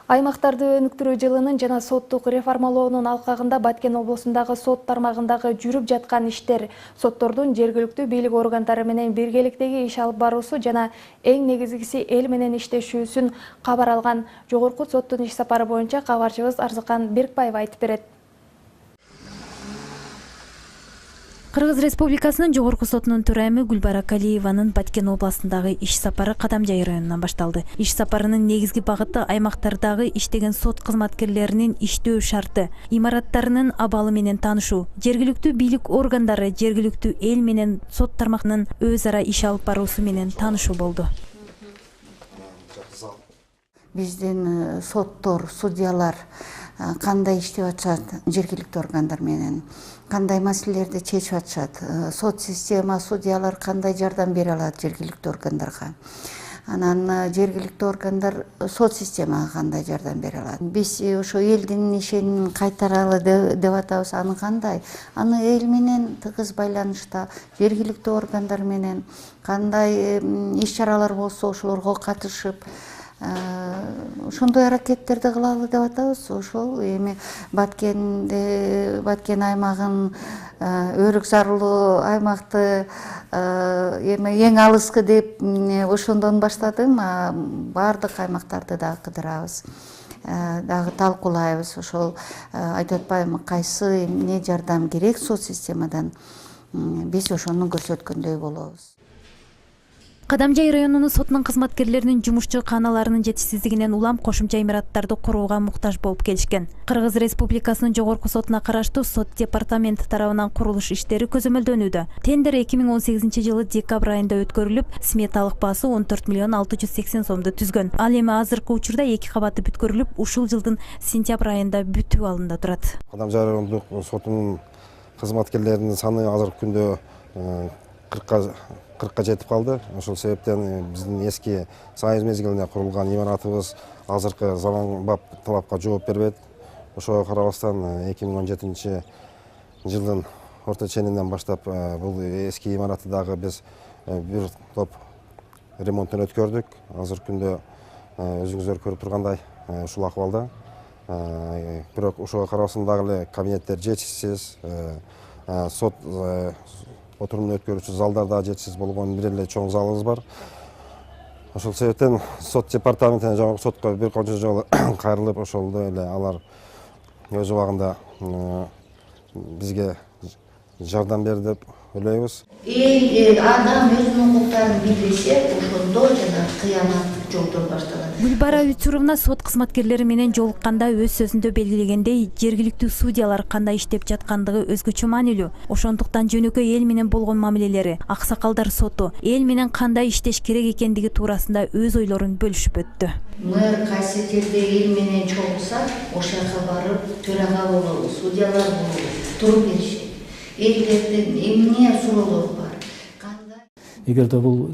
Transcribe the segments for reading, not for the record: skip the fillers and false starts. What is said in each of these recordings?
Аймактарды өнүктүрүү жылынын жана соттук реформалоонун алкагында Баткен облусундагы сот тармагындагы жүрүп жаткан иштер, соттордун жергиликтүү бийлик органдары менен биргеликтеги иш алып баруусу жана эң негизгиси эл менен иштешүүсүн кабар алган. Жогорку соттун иш сапары боюнча кабарчыбыз Арзыкан Беркбаева айтып берет. Кыргыз Республикасынын Жогорку сотунун төрайымы Гүлбара Калиеванын Баткен областындагы иш сапары Кадамжай районунан башталды. Иш сапарынын негизги багыты аймактардагы иштеген сот кызматкерлеринин иштөө шарты, имараттарынын абалы менен таанышуу, жергиликтүү бийлик органдары, жергиликтүү эл менен сот тармагынын өз ара иш алып баруусу менен таанышуу болду. Биздин соттор, судьялар кандай иштеп атышат, жергиликтүү органдар менен кандай маселелерди чечип атышат, сот система, судьялар кандай жардам бере алат жергиликтүү органдарга. Анан жергиликтүү органдар сот системага кандай жардам бере алат. Биз ошо элдин ишенин кайтаралы деп атабыз. Аны кандай? Аны эл менен тыгыз байланышта, жергиликтүү органдар менен кандай иш чаралар болсо ошолорго катышып ошондой аракеттерди кылалы деп атабыз. Ошол эми Баткен аймагын өрүк зарылуу аймакты эми эң алыскы деп ошондон баштадым. Баардык аймактарды дагы кыдырабыз, дагы талкуулайбыз. Ошол айтып атпаймынбы, кайсы эмне жардам керек сот системадан, биз ошону көрсөткөндөй болобуз. Кадамжай районунун сотунун кызматкерлеринин жумушчу кааналарынын жетишсиздигинен улам кошумча имараттарды курууга муктаж болуп келишкен. Кыргыз Республикасынын Жогорку сотуна караштуу сот департаменти тарабынан курулуш иштери көзөмөлдөнүүдө. Тендер 2018 жылы декабрь айында өткөрүлүп, сметалык баасы 14 миллион 680 сомду түзгөн. Ал эми азыркы учурда 2 кабаты бүткөрүлүп, ушул жылдын сентябрь айында бүтүү алында турат. Кадамжай райондук сотунун кызматкерлеринин саны азыркы күндө 40-ка жетип калды. Ошол себептен биздин эски союз мезгилинде курулган имаратыбыз азыркы заманбап талапка жооп бербейт. Ошого карабастан 2017 жылдын орто ченинен баштап бул эски имаратты дагы биз бир топ ремонттон өткөрдүк. Азыркы күндө өзүңүздөр көрүп тургандай ушул акыбалда. Бирок ошого карабастан дагы эле кабинеттер жетишсиз, сот отурумун өткөрүүчү залдар да жетишсиз болгон бир эле чоң залыбыз бар. Ошол себептен сот департаментине жогорку сотко бир канча жолу кайрылып, ошолдо эле алар өз убагында бизге жардам берди деп ойлойбуз. Адам өзүнүн укуктарын билбесе, ошондо жана кыямат жолдон башталат. Гүлбара Үтүровна сот кызматкерлери менен жолукканда өз сөзүндө белгилегендей, жергиликтүү судьялар кандай иштеп жаткандыгы өзгөчө маанилүү. Ошондуктан жөнөкөй эл менен болгон мамилелери, аксакалдар соту, эл менен кандай иштеш керек экендиги туурасында өз ойлорун бөлүшүп өттү. Мэр кайсы жерде эл менен чогулса, ошол жака барып төрага болобу, судьялар болобу, туруп беришет. Элдердин эмне суроолору бар? Эгерде бул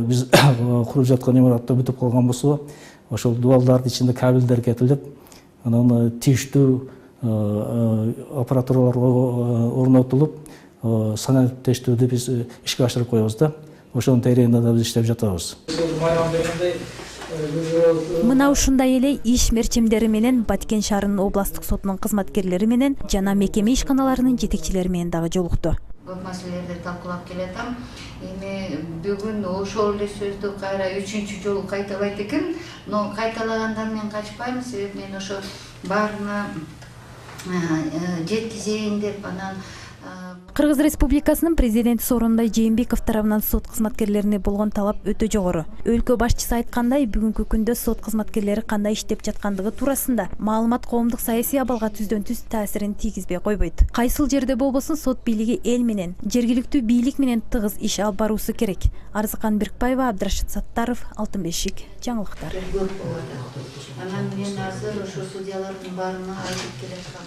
биз куруп жаткан имаратта бүтүп калган болсо, ошол дубалдардын ичинде кабелдер кетилип, анан тийиштүү аппаратуралар орнотулуп, санариптештүүдү биз ишке ашырып коебуз да. Ошонун тегерегинде да биз иштеп жатабыз. Мына ушундай эле иш мерчимдери менен Баткен шаарынын областтык сотунун кызматкерлери менен жана мекеме ишканаларынын жетекчилери менен дагы жолукту. Көп маселелерди талкуулап келатам. Эми бүгүн ошол эле сөздү кайра 3-чү жолу кайталайт экен. Но кайталагандан мен качпайм, себеби мен ошо баарына жеткизейин деп анан Кыргыз Республикасынын президенти Сооронбай Жээнбеков тарабынан сот кызматкерлерине болгон талап өтө жогору. Өлкө башчысы айткандай, бүгүнкү күндө сот кызматкерлери кандай иштеп жаткандыгы туурасында маалымат коомдук саясий абалга түздөн-түз таасирин тийгизбей койбойт. Кайсыл жерде болбосун сот бийлиги эл менен, жергиликтүү бийлик менен тыгыз иш алып баруусу керек. Арзыкан Беркбаева, Абдрашит Саттаров, Алтын бешик, жаңылыктар. Анан мен азыр ошо судьялардын баарына айтып келаткам.